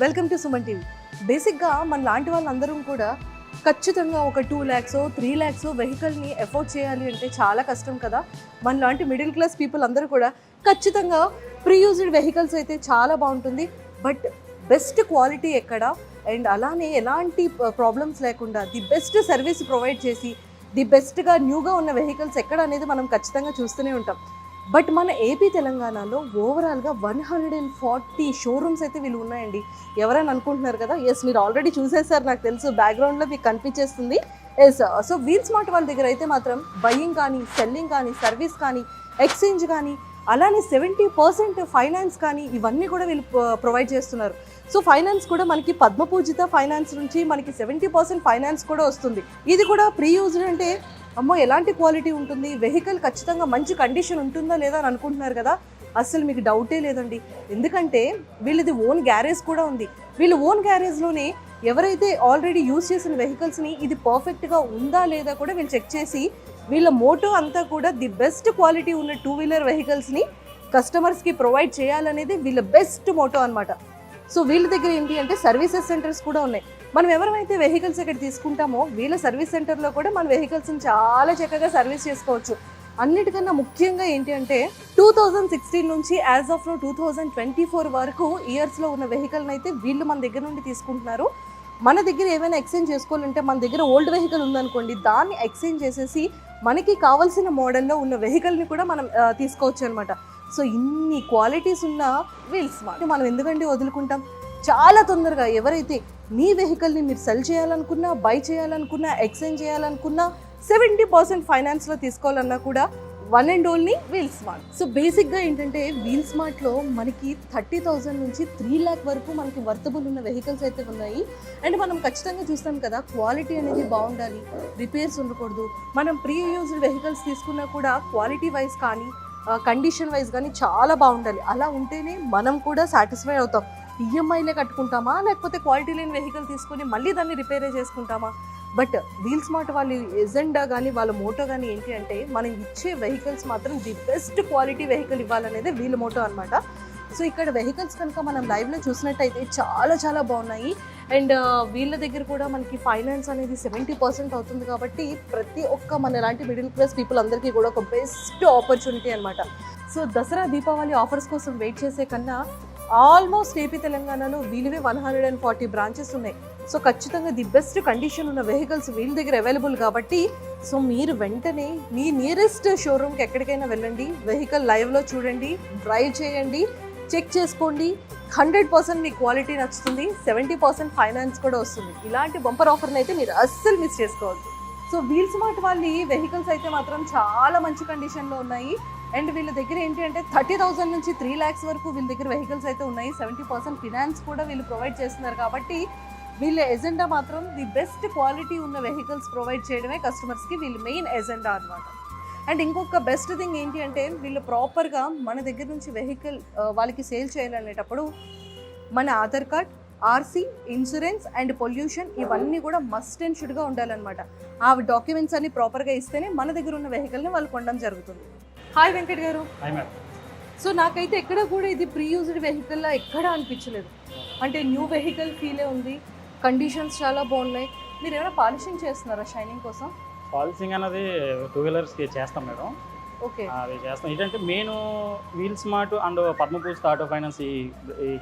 Welcome to Suman TV. బేసిక్గా మన లాంటి వాళ్ళందరం కూడా ఖచ్చితంగా ఒక 2 lakhs 3 lakhs వెహికల్ని ఎఫోర్డ్ చేయాలి అంటే చాలా కష్టం కదా. మన లాంటి మిడిల్ క్లాస్ పీపుల్ అందరూ కూడా ఖచ్చితంగా ప్రీ యూజ్డ్ వెహికల్స్ అయితే చాలా బాగుంటుంది. బట్ బెస్ట్ క్వాలిటీ ఎక్కడ అండ్ అలానే ఎలాంటి ప్రాబ్లమ్స్ లేకుండా ది బెస్ట్ సర్వీస్ ప్రొవైడ్ చేసి ది బెస్ట్గా న్యూగా ఉన్న వెహికల్స్ ఎక్కడ అనేది మనం ఖచ్చితంగా చూస్తూనే ఉంటాం. బట్ మన ఏపీ తెలంగాణలో ఓవరాల్గా 140 షోరూమ్స్ అయితే వీళ్ళు ఉన్నాయండి. ఎవరైనా అనుకుంటున్నారు కదా, ఎస్ మీరు ఆల్రెడీ చూసేసారు, నాకు తెలుసు బ్యాక్గ్రౌండ్లో మీకు కనిపించేస్తుంది. ఎస్, సో వీల్ స్మార్ట్ వాళ్ళ దగ్గర అయితే మాత్రం బయ్యింగ్ కానీ, సెల్లింగ్ కానీ, సర్వీస్ కానీ, ఎక్స్చేంజ్ కానీ, అలానే 70% ఫైనాన్స్ కానీ ఇవన్నీ కూడా వీళ్ళు ప్రొవైడ్ చేస్తున్నారు. సో ఫైనాన్స్ కూడా మనకి పద్మపూజిత ఫైనాన్స్ నుంచి మనకి 70% ఫైనాన్స్ కూడా వస్తుంది. ఇది కూడా ప్రీ యూజ్డ్ అంటే అమ్మో ఎలాంటి క్వాలిటీ ఉంటుంది, వెహికల్ ఖచ్చితంగా మంచి కండిషన్ ఉంటుందా లేదా అని అనుకుంటున్నారు కదా. అస్సలు మీకు డౌటే లేదండి. ఎందుకంటే వీళ్ళది ఓన్ గ్యారేజ్ కూడా ఉంది. వీళ్ళు ఓన్ గ్యారేజ్లోనే ఎవరైతే ఆల్రెడీ యూజ్ చేసిన వెహికల్స్ని ఇది పర్ఫెక్ట్గా ఉందా లేదా కూడా వీళ్ళు చెక్ చేసి వీళ్ళ మోటో అంతా కూడా ది బెస్ట్ క్వాలిటీ ఉన్న 2-wheeler వెహికల్స్ని కస్టమర్స్కి ప్రొవైడ్ చేయాలనేది వీళ్ళ బెస్ట్ మోటో అనమాట. సో వీళ్ళ దగ్గర ఏంటి అంటే సర్వీసెస్ సెంటర్స్ కూడా ఉన్నాయి. మనం ఎవరైతే వెహికల్స్ ఇక్కడ తీసుకుంటామో వీళ్ళ సర్వీస్ సెంటర్లో కూడా మన వెహికల్స్ని చాలా చక్కగా సర్వీస్ చేసుకోవచ్చు. అన్నిటికన్నా ముఖ్యంగా ఏంటి అంటే 2016 నుంచి యాజ్ ఆఫ్ 2024 వరకు ఇయర్స్లో ఉన్న వెహికల్ని అయితే వీళ్ళు మన దగ్గర నుండి తీసుకుంటున్నారు. మన దగ్గర ఏమైనా ఎక్స్చేంజ్ చేసుకోవాలంటే మన దగ్గర ఓల్డ్ వెహికల్ ఉందనుకోండి, దాన్ని ఎక్స్చేంజ్ చేసేసి మనకి కావాల్సిన మోడల్లో ఉన్న వెహికల్ని కూడా మనం తీసుకోవచ్చు అనమాట. సో ఇన్ని క్వాలిటీస్ ఉన్న వీల్ స్మార్ట్ మనం ఎందుకంటే వదులుకుంటాం. చాలా తొందరగా ఎవరైతే మీ వెహికల్ని మీరు సెల్ చేయాలనుకున్నా, బై చేయాలనుకున్నా, ఎక్స్చేంజ్ చేయాలనుకున్నా, 70% ఫైనాన్స్లో తీసుకోవాలన్నా కూడా one and only wheel smart. So బేసిక్గా ఏంటంటే వీల్ స్మార్ట్లో మనకి 30,000 నుంచి 3 lakh వరకు మనకి వర్తబుల్ ఉన్న వెహికల్స్ అయితే ఉన్నాయి. అండ్ మనం ఖచ్చితంగా చూస్తాం కదా, క్వాలిటీ అనేది బాగుండాలి, రిపేర్స్ ఉండకూడదు. మనం ప్రీ యూజ్డ్ వెహికల్స్ తీసుకున్నా కూడా క్వాలిటీ వైజ్ కానీ కండిషన్ వైజ్ కానీ చాలా బాగుండాలి. అలా ఉంటేనే మనం కూడా సాటిస్ఫై అవుతాం. ఈఎంఐలే కట్టుకుంటామా లేకపోతే క్వాలిటీ లేని వెహికల్ తీసుకొని మళ్ళీ దాన్ని రిపేరే చేసుకుంటామా. బట్ వీల్ స్మార్ట్ వాళ్ళ ఎజెండా కానీ వాళ్ళ మోటో కానీ ఏంటి అంటే మనం ఇచ్చే వెహికల్స్ మాత్రం ది బెస్ట్ క్వాలిటీ వెహికల్ ఇవ్వాలనేది వీళ్ళ మోటో అనమాట. సో ఇక్కడ వెహికల్స్ కనుక మనం లైవ్లో చూసినట్టయితే చాలా చాలా బాగున్నాయి. అండ్ వీళ్ళ దగ్గర కూడా మనకి ఫైనాన్స్ అనేది 70% అవుతుంది. కాబట్టి ప్రతి ఒక్క మన లాంటి మిడిల్ క్లాస్ పీపుల్ అందరికీ కూడా ఒక బెస్ట్ ఆపర్చునిటీ అనమాట. సో దసరా దీపావళి ఆఫర్స్ కోసం వెయిట్ చేసే కన్నా ఆల్మోస్ట్ ఏపీ తెలంగాణలో వీళ్ళవే 140 బ్రాంచెస్ ఉన్నాయి. సో ఖచ్చితంగా ది బెస్ట్ కండిషన్ ఉన్న వెహికల్స్ వీళ్ళ దగ్గర అవైలబుల్ కాబట్టి సో మీరు వెంటనే మీ నియరెస్ట్ షోరూమ్కి ఎక్కడికైనా వెళ్ళండి, వెహికల్ లైవ్లో చూడండి, డ్రైవ్ చేయండి, చెక్ చేసుకోండి. 100% మీ క్వాలిటీ నచ్చుతుంది, 70% ఫైనాన్స్ కూడా వస్తుంది. ఇలాంటి బంపర్ ఆఫర్ని అయితే మీరు అస్సలు మిస్ చేసుకోవద్దు. సో వీల్ స్మార్ట్ వాళ్ళ వెహికల్స్ అయితే మాత్రం చాలా మంచి కండిషన్లో ఉన్నాయి. అండ్ వీళ్ళ దగ్గర ఏంటి అంటే 30,000 నుంచి 3 lakhs వరకు వీళ్ళ దగ్గర వెహికల్స్ అయితే ఉన్నాయి. 70% ఫినాన్స్ కూడా వీళ్ళు ప్రొవైడ్ చేస్తున్నారు. కాబట్టి వీళ్ళ ఎజెండా మాత్రం ది బెస్ట్ క్వాలిటీ ఉన్న వెహికల్స్ ప్రొవైడ్ చేయడమే కస్టమర్స్కి వీళ్ళ మెయిన్ ఎజెండా అనమాట. అండ్ ఇంకొక బెస్ట్ థింగ్ ఏంటి అంటే వీళ్ళు ప్రాపర్గా మన దగ్గర నుంచి వెహికల్ వాళ్ళకి సేల్ చేయాలనేటప్పుడు మన Aadhaar card, RC, insurance and pollution ఇవన్నీ కూడా మస్ట్ అండ్ షుడ్గా ఉండాలన్నమాట. ఆ డాక్యుమెంట్స్ అన్ని ప్రాపర్గా ఇస్తేనే మన దగ్గర ఉన్న వెహికల్ని వాళ్ళు కొనడం జరుగుతుంది. హాయ్ వెంకట్ గారు. సో నాకైతే ఎక్కడ కూడా ఇది ప్రీ యూజ్డ్ వెహికల్లా ఎక్కడా అనిపించలేదు. అంటే న్యూ వెహికల్ ఫీలే ఉంది, కండిషన్స్ చాలా బాగున్నాయి. మీరు ఏమైనా పాలిషింగ్ చేస్తున్నారా షైనింగ్ కోసం? పాలిషింగ్ అనేది 2-wheelersకి చేస్తాం మేడం. ఓకే, అవి చేస్తాం. ఏంటంటే main wheel smart and Padmapujitha auto finance ఈ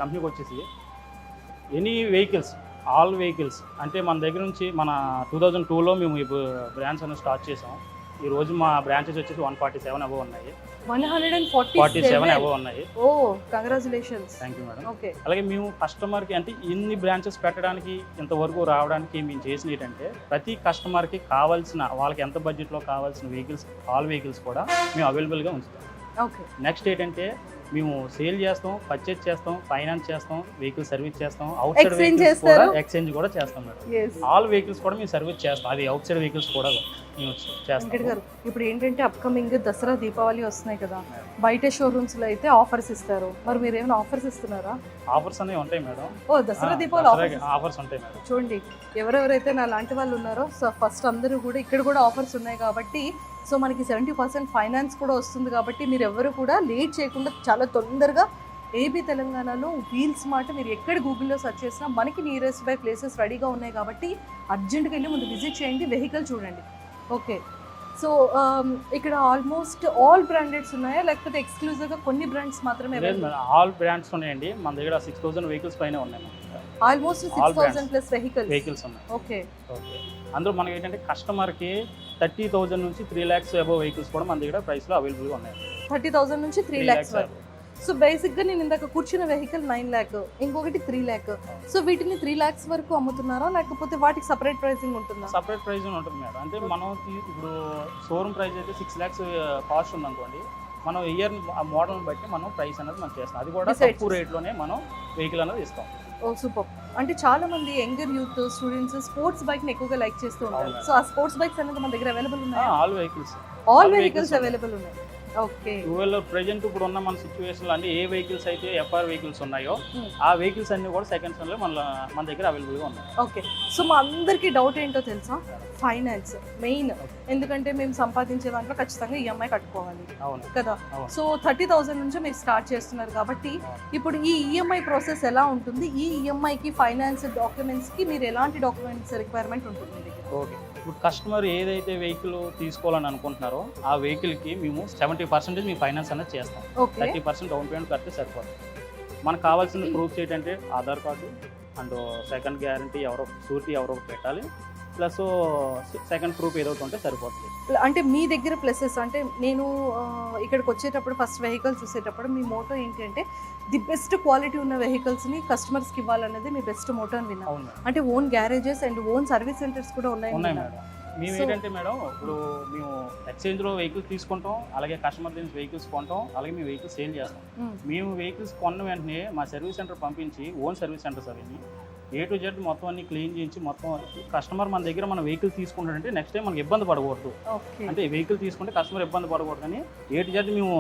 కంపెనీకి వచ్చేసి ఎనీ వెహికల్స్, ఆల్ వెహికల్స్ అంటే మన దగ్గర నుంచి మన 2002లో మేము ఈ బ్రాంచ్ అనేది స్టార్ట్ చేసాం. ఈ రోజు మా బ్రాంచెస్ వచ్చేసి 147 అబవ్ ఉన్నాయి. 147 అబవ్ ఉన్నాయి. Oh congratulations. Thank you madam. Okay, అలాగే మేము కస్టమర్కి అంటే ఇన్ని బ్రాంచెస్ పెట్టడానికి ఇంతవరకు రావడానికి మేము చేసిన ఏంటంటే ప్రతి కస్టమర్కి కావాల్సిన వాళ్ళకి ఎంత బడ్జెట్లో కావాల్సిన వెహికల్స్, ఆల్ వెహికల్స్ కూడా మేము అవైలబుల్గా ఉంచుతాం. ఓకే, నెక్స్ట్ ఏంటంటే మేము సేల్ చేస్తాం, పర్చేజ్ చేస్తాం, ఫైనాన్స్ చేస్తాం, వెహికల్ సర్వీస్ చేస్తాం, అవుట్ సైడ్ వెహికల్స్ కూడా ఎక్స్చేంజ్ కూడా చేస్తాం మేడం. ఆల్ వెహికల్స్ కూడా మేము సర్వీస్ చేస్తాం. అది అవుట్ సైడ్ వెహికల్స్ కూడా మేము చేస్తాం. గారు ఇప్పుడు ఏంటంటే అప్కమింగ్ దసరా దీపావళి వస్తున్నాయి కదా, బయట షోరూమ్స్లో అయితే ఆఫర్స్ ఇస్తారు. మరి మీరు ఏమైనా ఆఫర్స్ ఇస్తున్నారా? ఆఫర్స్ అనేవి ఉంటాయి మేడం. ఓ దసరా దీపావళి ఆఫర్స్ ఉంటాయి మేడం. చూడండి, ఎవరెవరైతే నా లాంటి వాళ్ళు ఉన్నారో సో ఫస్ట్ అందరూ కూడా ఇక్కడ కూడా ఆఫర్స్ ఉన్నాయి కాబట్టి సో మనకి 70% ఫైనాన్స్ కూడా వస్తుంది. కాబట్టి మీరు ఎవరు కూడా లేట్ చేయకుండా చాలా తొందరగా ఏబీ తెలంగాణలో వీల్ స్మార్ట్ మీరు ఎక్కడ గూగుల్లో సెర్చ్ చేసినా మనకి నియరెస్ట్ బై ప్లేసెస్ రెడీగా ఉన్నాయి కాబట్టి అర్జెంట్గా వెళ్ళి ముందు విజిట్ చేయండి, వెహికల్ చూడండి. ఓకే, సో ఇక్కడ ఆల్మోస్ట్ ఆల్ బ్రాండెడ్స్ ఉన్నాయా లేకపోతే ఎక్స్క్లూజివ్గా కొన్ని బ్రాండ్స్ మాత్రమే? లేదు మేడం, ఆల్ బ్రాండ్స్ ఉన్నాయండి. మన దగ్గర 6,000 వెహికల్స్ పైన ఉన్నాయి. ఆల్మోస్ట్ 6,000 ప్లస్ వెహికల్స్ ఉన్నాయి. ఓకే, అందులో మనకి ఏంటంటే కస్టమర్కి 30,000 నుంచి 3 lakhs అబౌవ్ వెహికల్స్ కూడా మన దగ్గర ప్రైస్లో అవైలబుల్గా ఉన్నాయి. 30,000 నుంచి 3 lakhs వరకు. సో బేసిక్గా నేను ఇందాక కూర్చున్న వెహికల్ 9 lakh, ఇంకొకటి 3 lakh. సో వీటిని 3 lakhs వరకు అమ్ముతున్నారా లేకపోతే వాటికి సపరేట్ ప్రైసింగ్ ఉంటుందా? సపరేట్ ప్రైసింగ్ ఉంటుంది మేడం. అంటే మనం ఇప్పుడు షోరూమ్ ప్రైస్ అయితే 6 lakhs కాస్ట్ ఉందనుకోండి, మనం ఇయర్ మోడల్ని బట్టి మనం ప్రైస్ అనేది మనం చేస్తాం. అది కూడా తక్కువ రేట్లోనే మనం వెహికల్ అనేది ఇస్తాం. ఓ సూపర్. అంటే చాలా మంది younger youth students sports bike ని ఎక్కువగా లైక్ చేస్తూ ఉంటారు. సో ఆ స్పోర్ట్స్ బైక్స్ అనేది మన దగ్గర అవైలబుల్ ఉన్నాయి. ఆల్ వెహికల్స్ అవైలబుల్ ఉన్నాయి. ఓకే, ప్రెజెంట్ ఇప్పుడు ఉన్న మన సిచ్యువేషన్ లో అంటే ఏ వెహికల్స్ అయితే ఎఫ్ఆర్ వెహికల్స్ ఉన్నాయో ఆ వెహికల్స్ అన్ని కూడా సెకండ్ హ్యాండ్ లో మన దగ్గర అవైలబుల్ గా ఉన్నాయి. ఓకే, సో మా అందరికి డౌట్ ఏంటో తెలుసా? Finance main. ఎందుకంటే మేము సంపాదించే దాంట్లో ఖచ్చితంగా ఈఎంఐ కట్టుకోవాలి కదా. సో 30,000 నుంచి మీరు స్టార్ట్ చేస్తున్నారు కాబట్టి ఇప్పుడు ఈ ఈఎంఐ ప్రాసెస్ ఎలా ఉంటుంది? ఈ ఈఎంఐకి ఫైనాన్స్ డాక్యుమెంట్స్ కి మీరు ఎలాంటి డాక్యుమెంట్స్ రిక్వైర్మెంట్ ఉంటుంది? ఓకే, ఇప్పుడు కస్టమర్ ఏదైతే వెహికల్ తీసుకోవాలని అనుకుంటున్నారో ఆ వెహికల్కి మేము 70% మీ ఫైనాన్స్ అనేది చేస్తాం. 30% డౌన్ పేమెంట్ కడితే సరిపోతుంది. మనకు కావాల్సిన ప్రూఫ్స్ ఏంటంటే Aadhaar card and second guarantee surety ఎవరో పెట్టాలి, ప్లస్ సెకండ్ ప్రూఫ్ ఏదో ఉంటే సరిపోతుంది. అంటే మీ దగ్గర ప్లసెస్ అంటే నేను ఇక్కడికి వచ్చేటప్పుడు ఫస్ట్ వెహికల్ చూసేటప్పుడు మీ మోటో ఏంటి అంటే ది బెస్ట్ క్వాలిటీ ఉన్న వెహికల్స్ని కస్టమర్స్కి ఇవ్వాలనేది మీ బెస్ట్ మోటో అని విన్నాను. అంటే own garages and own service centres కూడా ఉన్నాయి మేడం. మేము ఏంటంటే మేడం ఇప్పుడు మేము ఎక్స్చేంజ్లో వెహికల్స్ తీసుకుంటాం, అలాగే కస్టమర్ దగ్గర వెహికల్స్ కొంటాం, అలాగే మేము వెహికల్స్ సేల్ చేస్తాం. మేము వెహికల్స్ కొన్న వెంటనే మా సర్వీస్ సెంటర్ పంపించి ఓన్ సర్వీస్ సెంటర్స్ అవన్నీ A to Z మొత్తం అన్ని క్లీన్ చేయించి మొత్తం కస్టమర్ మన దగ్గర మన వెహికల్ తీసుకుంటాడంటే నెక్స్ట్ టైం మనకి ఇబ్బంది పడకూడదు. అంటే వెహికల్ తీసుకుంటే కస్టమర్ ఇబ్బంది పడకూడదు అని A to Z మేము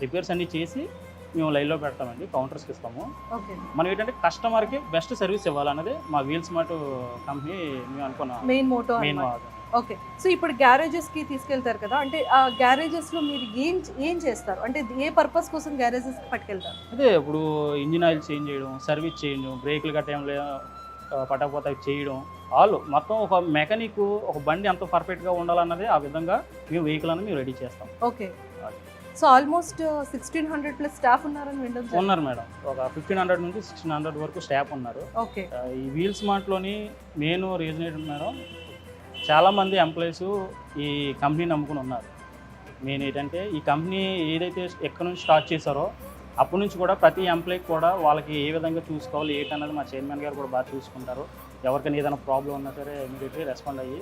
రిపేర్స్ అన్ని చేసి మేము లైన్లో పెడతామండి, కౌంటర్స్కి ఇస్తాము. మనం ఏంటంటే కస్టమర్కి బెస్ట్ సర్వీస్ ఇవ్వాలన్నది మా వీల్ స్మార్ట్ కంపెనీ మేము అనుకున్నాం మెయిన్ మోటో. ఓకే, సో ఇప్పుడు గ్యారేజెస్కి తీసుకెళ్తారు కదా, అంటే ఆ గ్యారేజెస్లో మీరు ఏం చేస్తారు? అంటే ఏ పర్పస్ కోసం గ్యారేజెస్కి పట్టుకెళ్తారు? అదే ఇప్పుడు ఇంజిన్ ఆయిల్ చేంజ్ చేయడం, సర్వీస్ చేయడం, బ్రేకులు టైంలో పట్టకపోతే చేయడం, ఆల్ మొత్తం ఒక మెకానిక్ ఒక బండి ఎంత పర్ఫెక్ట్గా ఉండాలన్నది ఆ విధంగా మేము వెహికల్ అనేది మేము రెడీ చేస్తాం. Okay, so almost 1,600 plus staff ఉన్నారని వింటాం. ఉన్నారు మేడం, ఒక 1,500 నుంచి 1,600 వరకు స్టాఫ్ ఉన్నారు. ఓకే, ఈ వీల్ స్మార్ట్లోని మెయిన్ రీజన్ ఏంటంటే మేడం, చాలామంది ఎంప్లాయీస్ ఈ కంపెనీని నమ్ముకుని ఉన్నారు. మెయిన్ ఏంటంటే ఈ కంపెనీ ఏదైతే ఎక్కడి నుంచి స్టార్ట్ చేశారో అప్పటి నుంచి కూడా ప్రతి ఎంప్లాయీకి కూడా వాళ్ళకి ఏ విధంగా చూసుకోవాలి ఏంటన్నది మా చైర్మన్ గారు కూడా బాగా చూసుకుంటారు. ఎవరికైనా ఏదైనా ప్రాబ్లం ఉన్నా సరే ఇమీడియట్లీ రెస్పాండ్ అయ్యి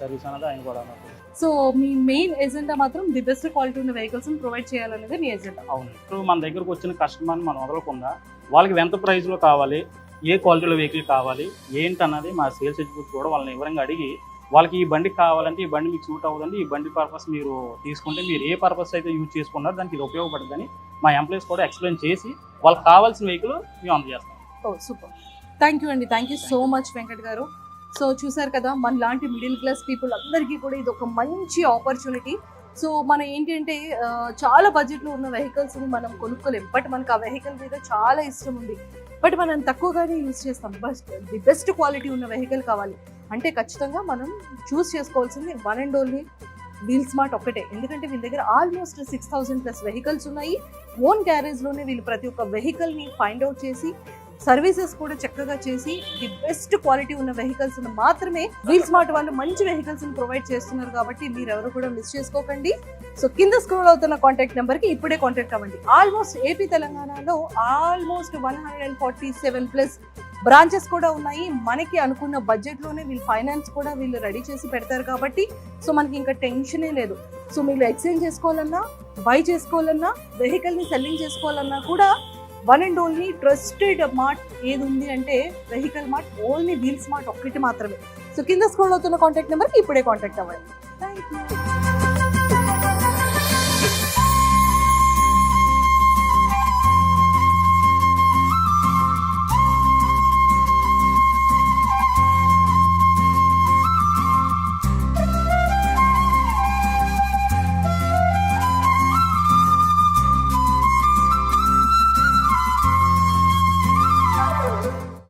సర్వీస్ అనేది ఆయన కూడా అన్నారు. సో మీ మెయిన్ ఎజెండా మాత్రం ది బెస్ట్ క్వాలిటీ ఉన్న వెహికల్స్ ప్రొవైడ్ చేయాలనేది మీ ఎజెండా? అవును. ఇప్పుడు మన దగ్గరకు వచ్చిన కస్టమర్ని మనం వదలకుండా వాళ్ళకి ఎంత ప్రైస్లో కావాలి, ఏ క్వాలిటీలో వెహికల్ కావాలి ఏంటన్నది మా సేల్స్ ఎగ్జిక్యూటివ్ కూడా వాళ్ళని వివరంగా అడిగి వాళ్ళకి ఈ బండికి కావాలంటే ఈ బండి మీకు సూట్ అవ్వదండి, ఈ బండి పర్పస్ మీరు తీసుకుంటే మీరు ఏ పర్పస్ అయితే యూజ్ చేసుకున్నారో దానికి ఇది ఉపయోగపడుతుందని మా ఎంప్లాయీస్ కూడా ఎక్స్ప్లెయిన్ చేసి వాళ్ళకి కావాల్సిన వెహికల్ మేము అందజేస్తాం. ఓ సూపర్, థ్యాంక్ యూ అండి, thank you so much Venkat గారు. సో చూసారు కదా, మన లాంటి మిడిల్ క్లాస్ పీపుల్ అందరికీ కూడా ఇది ఒక మంచి ఆపర్చునిటీ. సో మనం ఏంటంటే చాలా బడ్జెట్లో ఉన్న వెహికల్స్ని మనం కొనుక్కోలేం, బట్ మనకు ఆ వెహికల్ మీద చాలా ఇష్టం ఉంది, బట్ మనం తక్కువగానే యూజ్ చేస్తాం. బట్ ది బెస్ట్ క్వాలిటీ ఉన్న వెహికల్ కావాలి అంటే ఖచ్చితంగా మనం చూస్ చేసుకోవాల్సింది one and only wheel smart ఒక్కటే. ఎందుకంటే వీళ్ళ దగ్గర ఆల్మోస్ట్ 6,000 ప్లస్ వెహికల్స్ ఉన్నాయి. ఓన్ గ్యారేజ్లోనే వీళ్ళు ప్రతి ఒక్క వెహికల్ని ఫైండ్ అవుట్ చేసి సర్వీసెస్ కూడా చక్కగా చేసి ది బెస్ట్ క్వాలిటీ ఉన్న వెహికల్స్ మాత్రమే వీల్ స్మార్ట్ వాళ్ళు మంచి వెహికల్స్ ప్రొవైడ్ చేస్తున్నారు. కాబట్టి మీరు ఎవరు కూడా మిస్ చేసుకోకండి. సో కింద స్క్రోల్ అవుతున్న కాంటాక్ట్ నెంబర్కి ఇప్పుడే కాంటాక్ట్ అవ్వండి. ఆల్మోస్ట్ ఏపీ తెలంగాణలో ఆల్మోస్ట్ 147 ప్లస్ బ్రాంచెస్ కూడా ఉన్నాయి. మనకి అనుకున్న బడ్జెట్లోనే వీళ్ళు ఫైనాన్స్ కూడా వీళ్ళు రెడీ చేసి పెడతారు కాబట్టి సో మనకి ఇంకా టెన్షనే లేదు. సో మీరు ఎక్స్చేంజ్ చేసుకోవాలన్నా, బై చేసుకోవాలన్నా, వెహికల్ని సెల్లింగ్ చేసుకోవాలన్నా కూడా one and only trusted mart ఏది ఉంది అంటే vehicle mart, only wheel smart ఒక్కటి మాత్రమే. సో కింద స్క్రోల్ అవుతున్న కాంటాక్ట్ నెంబర్కి ఇప్పుడే కాంటాక్ట్ అవ్వండి. Thank you.